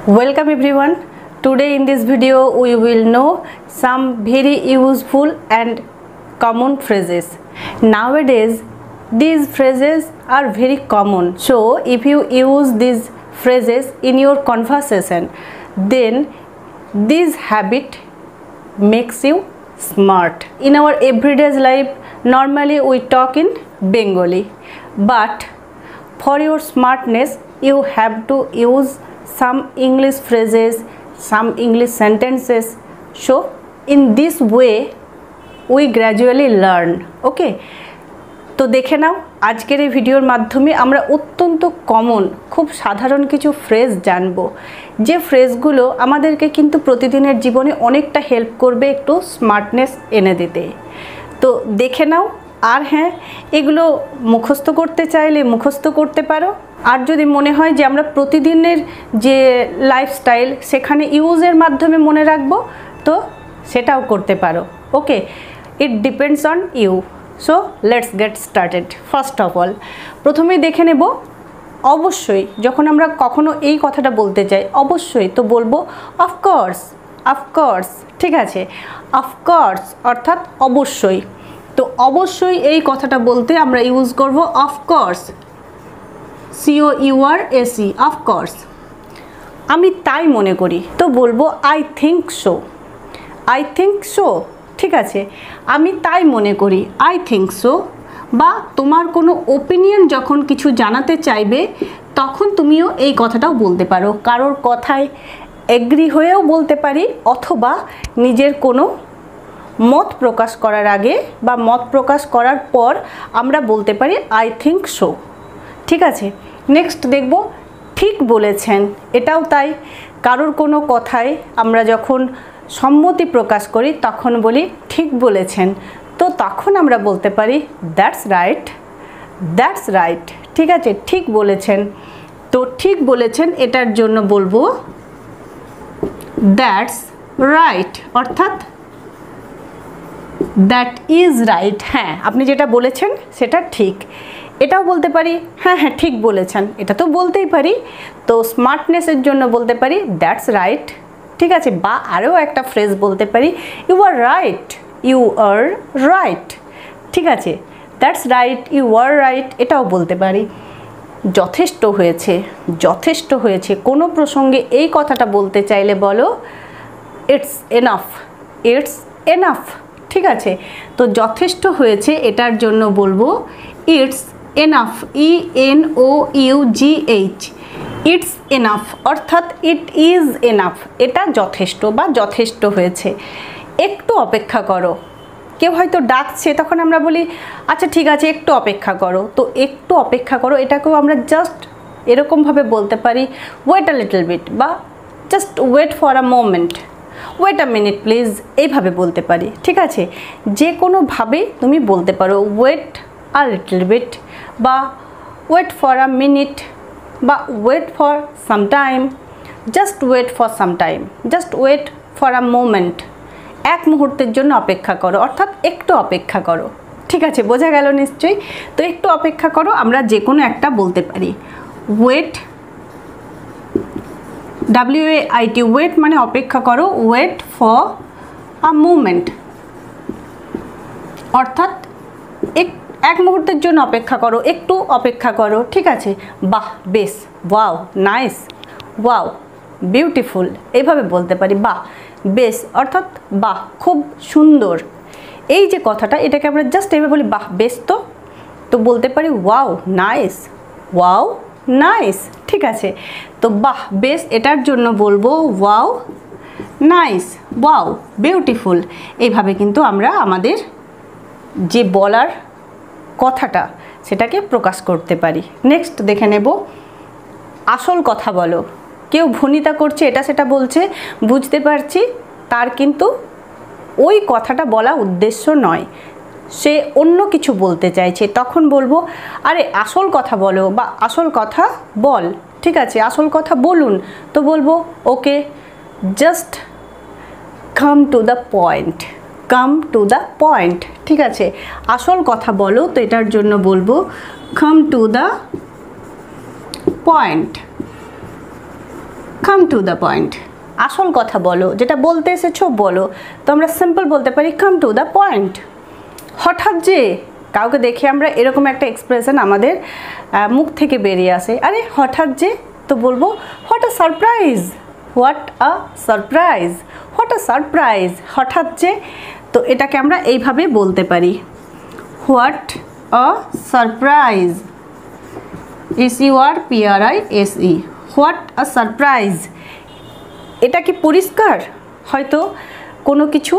Welcome everyone. Today in this video we will know some very useful and common phrases. Nowadays these phrases are very common. So if you use these phrases in your conversation, then this habit makes you smart. In our everyday life, normally we talk in Bengali, but for your smartness you have to use some English phrases, some English sentences. So in this way we gradually learn. Okay, তো দেখে নাও আজকের এই ভিডিওর মাধ্যমে আমরা অত্যন্ত common খুব সাধারণ কিছু ফ্রেজ জানবো, যে ফ্রেজগুলো আমাদেরকে কিন্তু প্রতিদিনের জীবনে অনেকটা হেল্প করবে একটু স্মার্টনেস এনে দিতে। তো দেখে নাও, আর হ্যাঁ, এগুলো মুখস্থ করতে চাইলে মুখস্থ করতে পারো, আর যদি মনে হয় যে আমরা প্রতিদিনের যে লাইফস্টাইল সেখানে ইউজের মাধ্যমে মনে রাখবো তো সেটাও করতে পারো। Okay, it depends on you. So let's get started. First of all প্রথমেই দেখে নেব, অবশ্যই যখন আমরা কখনো এই কথাটা বলতে চাই অবশ্যই তো বলবো অফকোর্স। অফকোর্স, ঠিক আছে, অফকোর্স অর্থাৎ অবশ্যই। তো অবশ্যই এই কথাটা বলতে আমরা ইউজ করব অফকোর্স, COURS, অফকোর্স। আমি তাই মনে করি তো বলবো I think so. I think so, ঠিক আছে, আমি তাই মনে করি, আই থিঙ্ক সো। বা তোমার কোনো ওপিনিয়ন যখন কিছু জানাতে চাইবে তখন তুমিও এই কথাটাও বলতে পারো। কারোর কথায় এগ্রি হয়েও বলতে পারি, অথবা নিজের কোনো মত প্রকাশ করার আগে বা মত প্রকাশ করার পর আমরা বলতে পারি আই থিঙ্ক সো, ঠিক আছে। নেক্সট দেখব ঠিক বলেছেন, এটাও তাই। কারোর কোনো কথায় আমরা যখন সম্মতি প্রকাশ করি তখন বলি ঠিক বলেছেন, তো তখন আমরা বলতে পারি দ্যাটস রাইট, দ্যাটস রাইট, ঠিক আছে, ঠিক বলেছেন। তো ঠিক বলেছেন এটার জন্য বলবো দ্যাটস রাইট, অর্থাৎ দ্যাট ইজ রাইট। হ্যাঁ, আপনি যেটা বলেছেন সেটা ঠিক। এটাও বলতে পারি হ্যাঁ হ্যাঁ ঠিক বলেছেন, এটা তো বলতেই পারি। তো স্মার্টনেসের জন্য বলতে পারি দ্যাটস রাইট, ঠিক আছে। বা আরও একটা ফ্রেজ বলতে পারি you are right, you are right, ঠিক আছে, that's right, you are right, এটাও বলতে পারি। যথেষ্ট হয়েছে, যথেষ্ট হয়েছে, কোনো প্রসঙ্গে এই কথাটা বলতে চাইলে বলো ইটস এনাফ, ইটস এনাফ, ঠিক আছে। তো যথেষ্ট হয়েছে এটার জন্য বলবো it's enough, ENOUGH, it's enough, অর্থাৎ ইট ইজ এনাফ, এটা যথেষ্ট বা যথেষ্ট হয়েছে। একটু অপেক্ষা করো, কেউ হয়তো ডাকছে তখন আমরা বলি আচ্ছা ঠিক আছে একটু অপেক্ষা করো। তো একটু অপেক্ষা করো এটাকেও আমরা জাস্ট এরকমভাবে বলতে পারি ওয়েট আ লিটল বিট, বা just wait for a moment, wait a minute please, এইভাবে বলতে পারি, ঠিক আছে। যে কোনোভাবে তুমি বলতে পারো ওয়েট আ লিটল বিট, বা ওয়েট ফর আ মিনিট, বা wait for some time, just wait for some time, just wait for a moment, এক মুহূর্তের জন্য অপেক্ষা করো, অর্থাৎ একটু অপেক্ষা করো, ঠিক আছে, বোঝা গেল নিশ্চয়ই। তো একটু অপেক্ষা করো আমরা যে কোনো একটা বলতে পারি। ওয়েট, WAIT, ওয়েট মানে অপেক্ষা করো, ওয়েট ফর আ মোমেন্ট, অর্থাৎ এক মুহূর্তের জন্য অপেক্ষা করো, একটু অপেক্ষা করো, ঠিক আছে। বাহ, বেশ, ওয়াও, নাইস, ওয়াও, বিউটিফুল, এইভাবে বলতে পারি। বাহ, বেশ অর্থাৎ বাহ, খুব সুন্দর। এই যে কথাটা এটাকে আমরা জাস্ট এভাবে বলি বাহ, বেশ, তো বলতে পারি ওয়াও, নাইস, ওয়াও, নাইস, ঠিক আছে। তো বাহ, বেশ এটার জন্য বলবো ওয়াও, নাইস, ওয়াও, বিউটিফুল। এইভাবে কিন্তু আমরা আমাদের যে বলার কথাটা সেটাকে প্রকাশ করতে পারি। নেক্সট দেখে নেব আসল কথা বলো। কেউ ভনিতা করছে, এটা সেটা বলছে, বুঝতে পারছি তার কিন্তু ওই কথাটা বলা উদ্দেশ্য নয়, সে অন্য কিছু বলতে চাইছে, তখন বলবো আরে আসল কথা বলো বা আসল কথা বল, ঠিক আছে, আসল কথা বলুন। তো বলবো okay, just come to the point, come to the point, ঠিক আছে, আসল কথা বলো। তো এটার জন্য বলবো come to the point. Come to the point, আসল কথা বলো, যেটা বলতে এসেছো বলো। তো আমরা সিম্পল বলতে পারি কাম টু দ্য পয়েন্ট। হঠাৎ যে কাউকে দেখে আমরা এরকম একটা এক্সপ্রেশন আমাদের মুখ থেকে বেরিয়ে আসে, আরে হঠাৎ যে, তো বলবো what a surprise, what a surprise, what a surprise, হঠাৎ যে। তো এটাকে আমরা এইভাবে বলতে পারি, what a surprise, SURPRISE, what a surprise. এটা কি পরিষ্কার? হয়তো কোনো কিছু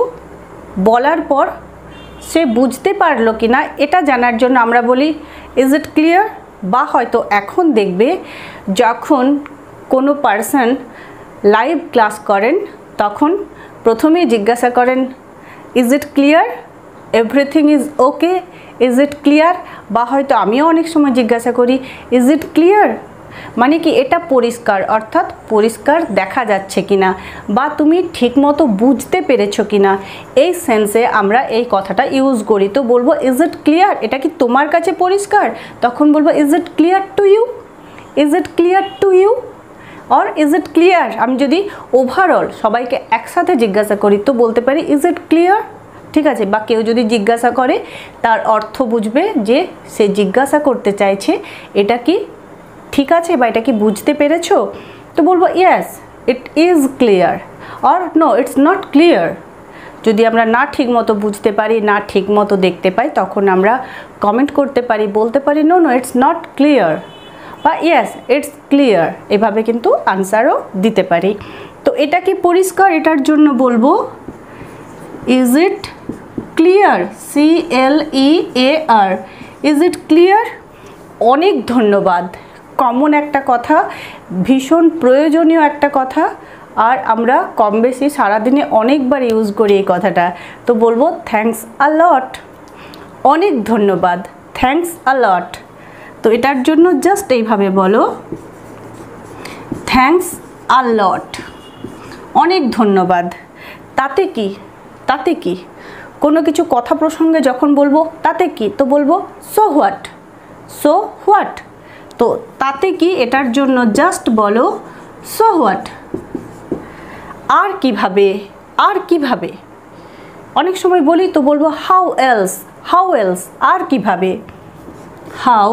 বলার পর সে বুঝতে পারলো কি না এটা জানার জন্য আমরা বলি ইজ ইট ক্লিয়ার। বা হয়তো এখন দেখবে যখন কোনো পার্সন লাইভ ক্লাস করেন তখন প্রথমেই জিজ্ঞাসা করেন is it clear, everything is okay, is it clear. বা হয়তো আমিও অনেক সময় জিজ্ঞাসা করি ইজ ইট ক্লিয়ার, মানে কি এটা পরিষ্কার, অর্থাৎ পরিষ্কার দেখা যাচ্ছে কিনা বা তুমি ঠিকমতো বুঝতে পেরেছো কিনা, এই সেন্সে আমরা এই কথাটা ইউজ করি। তো বলবো ইজ ইট ক্লিয়ার, এটা কি তোমার কাছে পরিষ্কার? তখন বলবো is it clear to you, is it clear to you, or is it clear. আমি যদি ওভারঅল সবাইকে একসাথে জিজ্ঞাসা করি তো বলতে পারি ইজ ইট ক্লিয়ার, ঠিক আছে। বা কেউ যদি জিজ্ঞাসা করে তার অর্থ বুঝবে যে সে জিজ্ঞাসা করতে চাইছে এটা কি ঠিক আছে বা এটা কি বুঝতে পেরেছো, তো বলবো yes it is clear, or no it's not clear. যদি আমরা না ঠিক মতো বুঝতে পারি, না ঠিক মতো দেখতে পাই, তখন আমরা কমেন্ট করতে পারি, বলতে পারি no no it's not clear বা ইয়েস ইটস ক্লিয়ার, এভাবে কিন্তু আনসারও দিতে পারি। তো এটা কি পরিষ্কার, এটার জন্য বলবো is it clear, CLEAR, is it clear. অনেক ধন্যবাদ, কমন একটা কথা, ভীষণ প্রয়োজনীয় একটা কথা, আর আমরা কম বেশি সারাদিনে অনেকবার ইউজ করি এই কথাটা। তো বলবো থ্যাঙ্কস আ লট, অনেক ধন্যবাদ, থ্যাঙ্কস আ লট। তো এটার জন্য জাস্ট এইভাবে বলো থ্যাঙ্কস আ লট, অনেক ধন্যবাদ। তাতে কি, তাতে কি, কোনো কিছু কথা প্রসঙ্গে যখন বলবো তাতে কি, তো বলবো সো হোয়াট, সো হোয়াট। তো তাতে কি এটার জন্য জাস্ট বলো সো হোয়াট। আর কিভাবে, আর কিভাবে, অনেক সময় বলি তো বলবো হাউ এলস, হাউ এলস, আর কিভাবে, how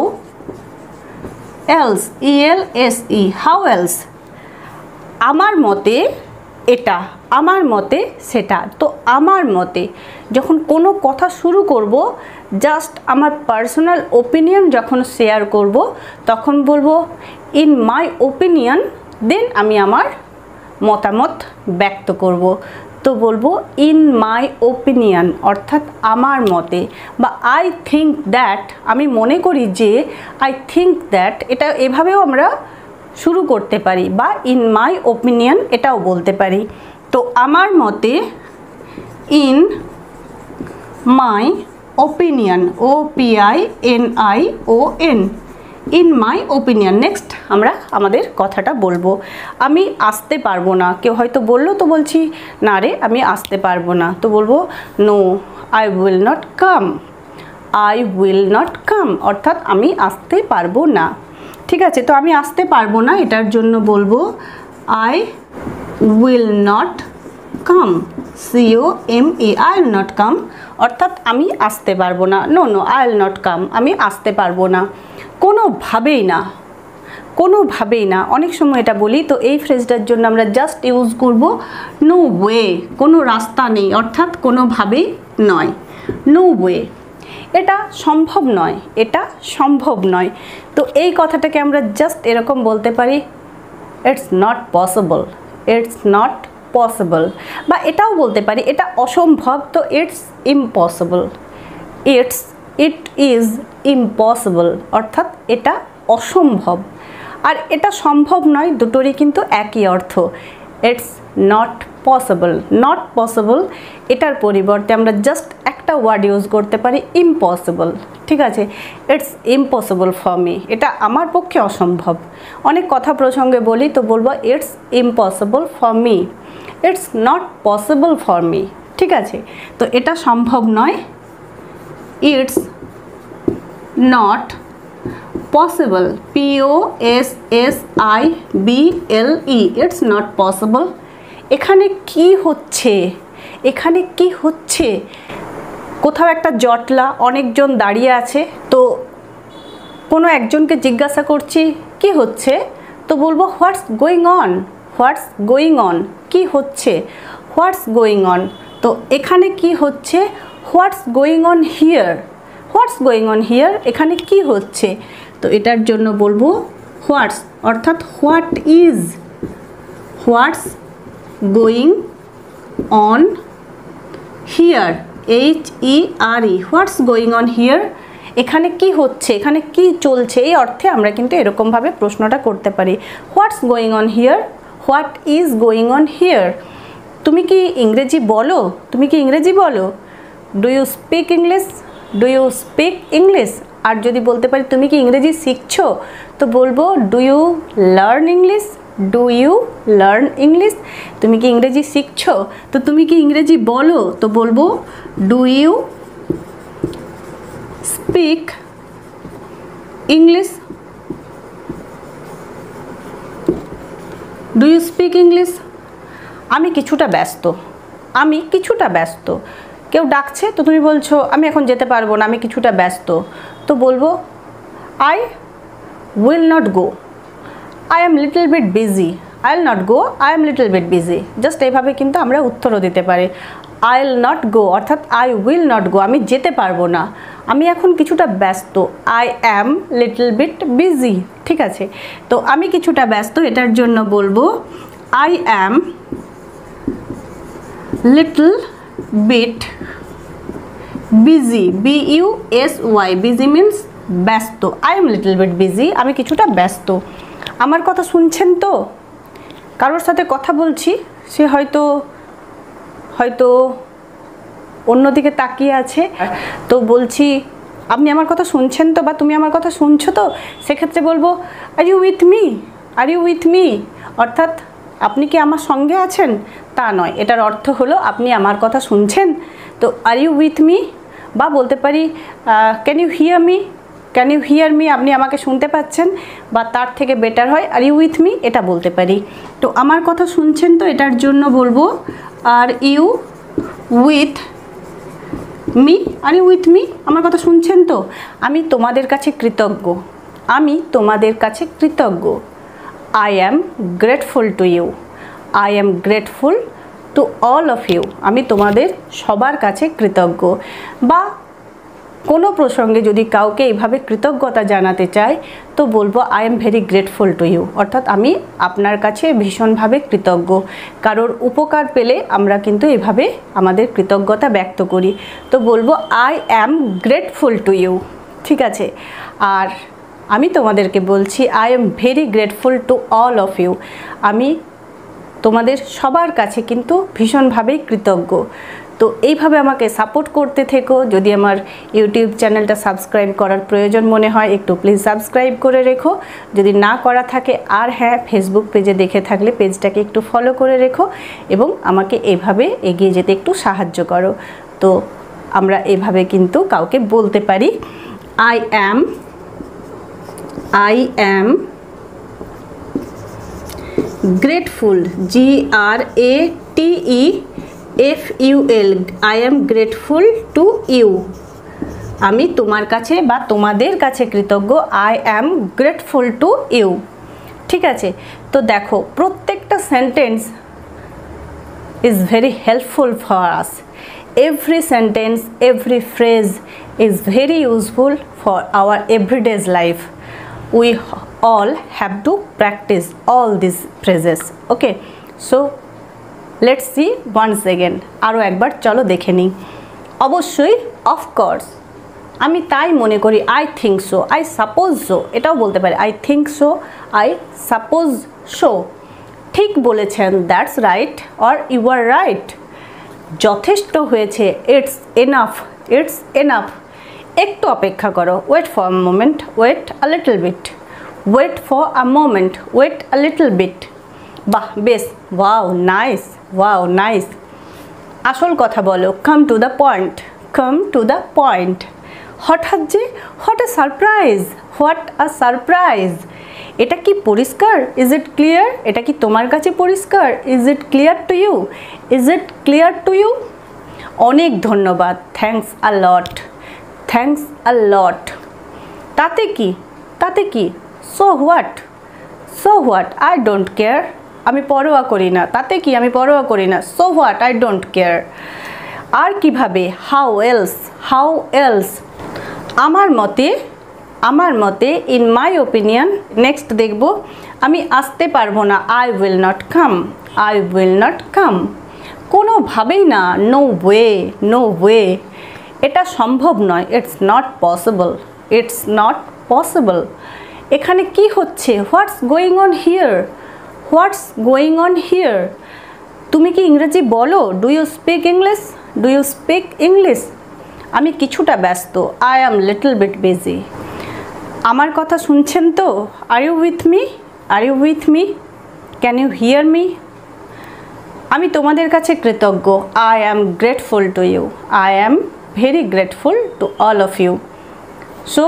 else, ELSE, how else. আমার মতে এটা, আমার মতে সেটা। তো আমার মতে যখন কোনো কথা শুরু করব, জাস্ট আমার পার্সোনাল ওপিনিয়ন যখন শেয়ার করব তখন বলবো ইন মাই ওপিনিয়ন, দেন আমি আমার মতামত ব্যক্ত করব। তো বলবো ইন মাই ওপিনিয়ন, অর্থাৎ আমার মতে, বা আই থিঙ্ক দ্যাট, আমি মনে করি যে, আই থিঙ্ক দ্যাট, এটা এভাবেও আমরা শুরু করতে পারি, বা ইন মাই ওপিনিয়ন এটাও বলতে পারি। তো আমার মতে in my opinion, OPINION, in my opinion. Next আমরা আমাদের কথাটা বলবো। আমি আসতে পারবো না, কেউ হয়তো বললো তো বলছি না রে আমি আসতে পারবো না, তো বলবো no I will not come, I will not come, অর্থাৎ আমি আসতে পারবো না। ঠিক আছে, তো আমি আসতে পারবো না এটার জন্য বলবো I will not come, COME, I will not come, অর্থাৎ আমি আসতে পারবো না। No no I will not come, আমি আসতে পারবো না। কোনোভাবেই না, কোনোভাবেই না, অনেক সময় এটা বলি। তো এই ফ্রেজটার জন্য আমরা জাস্ট ইউজ করব নো ওয়ে, কোনো রাস্তা নেই, অর্থাৎ কোনোভাবেই নয়, নো ওয়ে, এটা সম্ভব নয়, এটা সম্ভব নয়। তো এই কথাটাকে আমরা জাস্ট এরকম বলতে পারি it's not possible, it's not possible. বা এটাও বলতে পারি এটা অসম্ভব, তো it's impossible, it is impossible, অর্থাৎ এটা অসম্ভব। আর এটা সম্ভব নয়, দুটোরই কিন্তু একই অর্থ, it's not possible. Not possible এটার পরিবর্তে আমরা জাস্ট একটা ওয়ার্ড ইউজ করতে পারি ইম্পসিবল। ঠিক আছে, ইটস ইম্পসিবল ফর মি, এটা আমার পক্ষে অসম্ভব। অনেক কথা প্রসঙ্গে বলি তো বলবো it's impossible for me, it's not possible for me. ঠিক আছে, তো এটা সম্ভব নয়, it's not possible, P-O-S-S-I-B-L-E, it's not possible. এখানে কি হচ্ছে, এখানে কি হচ্ছে? কোথাও একটা জটলা, অনেকজন দাঁড়িয়ে আছে, তো কোনো একজনকে জিজ্ঞাসা করছি কি হচ্ছে, তো বলবো হোয়াটস going on, what's going on, কি হচ্ছে, হোয়াটস গোয়িং অন। তো এখানে কি হচ্ছে, what's going on here, what's going on here, এখানে কি হচ্ছে, তো এটার জন্য বলবো হোয়াটস, অর্থাৎ what is, what's going on here, H-E-R-E, what's going on here, এখানে কি হচ্ছে, এখানে কি চলছে, এই অর্থে আমরা কিন্তু এরকমভাবে প্রশ্নটা করতে পারি। What's going on here, what is going on here. তুমি কি ইংরেজি বলো, তুমি কি ইংরেজি বলো, do you speak English, do you speak English. আর যদি বলতে পারি তুমি কি ইংরেজি শিখছো, তো বলবো do you learn English, do you learn English. তুমি কি ইংরেজি শিখছো, তো তুমি কি ইংরেজি বলো, তো বলবো do you speak English, do you speak English. আমি কিছুটা ব্যস্ত, আমি কিছুটা ব্যস্ত, কেউ ডাকছে, তো তুমি বলছো আমি এখন যেতে পারবো না, আমি কিছুটা ব্যস্ত, তো বলবো I will not go, I am little bit busy, I will not go, I am little bit busy. Just এইভাবে কিন্তু আমরা উত্তরও দিতে পারি। আই উইল নট গো অর্থাৎ আই উইল নট গো, আমি যেতে পারবো না, আমি এখন কিছুটা ব্যস্ত, I am little bit busy. ঠিক আছে, তো আমি কিছুটা ব্যস্ত, এটার জন্য বলবো I am little bit busy, B-U-S-Y, busy means ব্যস্ত, I am little bit busy, আমি কিছুটা ব্যস্ত। আমার কথা শুনছেন তো? কারোর সাথে কথা বলছি, সে হয়তো অন্যদিকে তাকিয়ে আছে, তো বলছি আপনি আমার কথা শুনছেন তো, বা তুমি আমার কথা শুনছো তো, সেক্ষেত্রে বলবো are you with me, are you with me, অর্থাৎ আপনি কি আমার সঙ্গে আছেন, তা নয়, এটার অর্থ হলো আপনি আমার কথা শুনছেন, তো আর ইউ উইথ মি। বা বলতে পারি can you hear me, can you hear me, আপনি আমাকে শুনতে পাচ্ছেন, বা তার থেকে বেটার হয় আর ইউ উইথ মি, এটা বলতে পারি। তো আমার কথা শুনছেন তো, এটার জন্য বলবো are you with me, are you with me, আমার কথা শুনছেন তো। আমি তোমাদের কাছে কৃতজ্ঞ, আমি তোমাদের কাছে কৃতজ্ঞ, I am grateful to you, I am grateful to all of you, আমি তোমাদের সবার কাছে কৃতজ্ঞ। বা কোনো প্রসঙ্গে যদি কাউকে এইভাবে কৃতজ্ঞতা জানাতে চাই, তো বলবো I am very grateful to you, অর্থাৎ আমি আপনার কাছে ভীষণভাবে কৃতজ্ঞ। কারোর উপকার পেলে আমরা কিন্তু এভাবে আমাদের কৃতজ্ঞতা ব্যক্ত করি, তো বলবো I am grateful to you. ঠিক আছে, আর আমি তোমাদেরকে বলছি I am very grateful to all of you, আমি তোমাদের সবার কাছে কিন্তু ভীষণভাবেই কৃতজ্ঞ। তো এইভাবে আমাকে সাপোর্ট করতে থেকো। যদি আমার ইউটিউব চ্যানেলটা সাবস্ক্রাইব করার প্রয়োজন মনে হয়, একটু প্লিজ সাবস্ক্রাইব করে রেখো যদি না করা থাকে। আর হ্যাঁ, ফেসবুক পেজে দেখে থাকলে পেজটাকে একটু ফলো করে রেখো এবং আমাকে এইভাবে এগিয়ে যেতে একটু সাহায্য করো। তো আমরা এভাবে কিন্তু কাউকে বলতে পারি I am grateful, GRATEFUL, I am grateful to you, আমি তোমার কাছে বা তোমাদের কাছে কৃতজ্ঞ, I am grateful to you. ঠিক আছে, তো দেখো প্রত্যেকটা sentence is very helpful for us, every sentence, every phrase is very useful for our everyday's life. We all have to practice all these phrases. Okay, so let's see once again. আরও একবার চলো দেখে নিই। অবশ্যই, of course, আমি তাই মনে করি, I think so, I suppose so, এটাও বলতে পারি I think so, I suppose so. ঠিক বলেছেন, that's right, or you are right. যথেষ্ট হয়েছে, ইটস এনাফ, ইটস এনাফ। একটু অপেক্ষা করো, wait for a moment, wait a little bit, wait for a moment, wait a little bit. বাহ, বেশ, wow nice, wow nice. আসল কথা বলো, come to the point, come to the point. হঠাৎ যে, what a surprise, what a surprise. এটা কি পরিষ্কার? Is it clear? এটা কি তোমার কাছে পরিষ্কার? Is it clear to you? Is it clear to you? অনেক ধন্যবাদ, thanks a lot, thanks a লট। তাতে কি, তাতে কি? So what, so what, I don't care. আমি পরোয়া করি না। তাতে কি? আমি পরোয়া করি না। So what, I don't care. আর কিভাবে? How else, how else. আমার মতে, আমার মতে, ইন মাই ওপিনিয়ন। নেক্সট দেখব, আমি আসতে পারবো না, I will not come, I will not come. কোনোভাবেই না, নো ওয়ে, নো ওয়ে। এটা সম্ভব নয়, it's not possible, it's not possible. এখানে কি হচ্ছে? What's going on here, what's going on here. তুমি কি ইংরেজি বলো? Do you speak English, do you speak English. আমি কিছুটা ব্যস্ত, I am little bit busy. আমার কথা শুনছেন তো? Are you with me, are you with me, can you hear me. আমি তোমাদের কাছে কৃতজ্ঞ, I am grateful to you, I am very grateful to all of you. So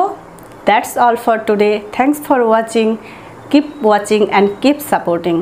that's all for today. Thanks for watching. Keep watching and keep supporting.